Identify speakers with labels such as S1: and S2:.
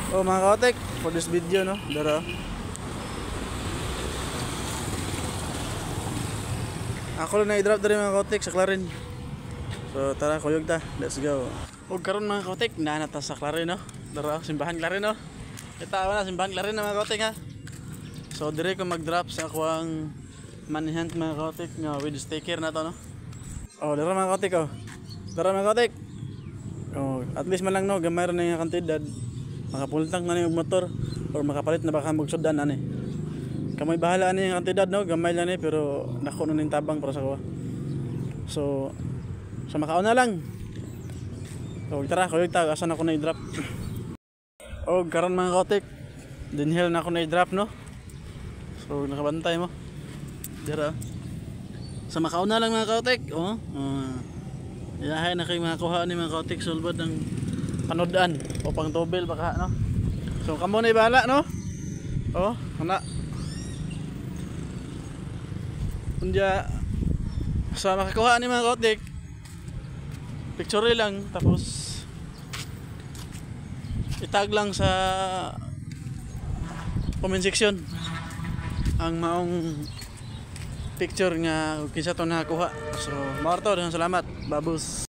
S1: Oh mga kaotek, for this video no, dara. Ako lang na-drop diri mga kaotek sa Clarin. So tara kuyog ta, let's go. Ug karon mga kaotek, naa ta sa Clarin no. Dara simbahan Clarin no. Kita na simbahan Clarin na mga kaotek ha. So dire ko mag-drop sa ako ang manhunt mga kaotek nga with sticker na to no. Oh dara mga kaotek oh. Dara mga kaotek. Oh, at least man lang no, gamay ra na yung kantidad. Makapultang na yung motor or makapalit na baka magsudan ani. Kamay bahala ani yung kantidad no, gamay lang ni pero nako nun yung tabang para sa kuha. So makaon na lang. So tara, kuyog ta asan ako na i-drop. Oh, karon mga kaotek, dinhel na ako na i-drop no. So nakabantay mo. Dira. Sa makaon na lang mga kaotek, oh. Yahay na kayo makakuha ni mga kaotek sulbad ng panodan o pang tobel baka no. So kamo na ibala no. Oh, ana. Unya sa makakuha ni mga kaotek, picture lang tapos itag lang sa comment section ang maong picture nga kinsa to nakakuha. So, maorto, salamat, babus.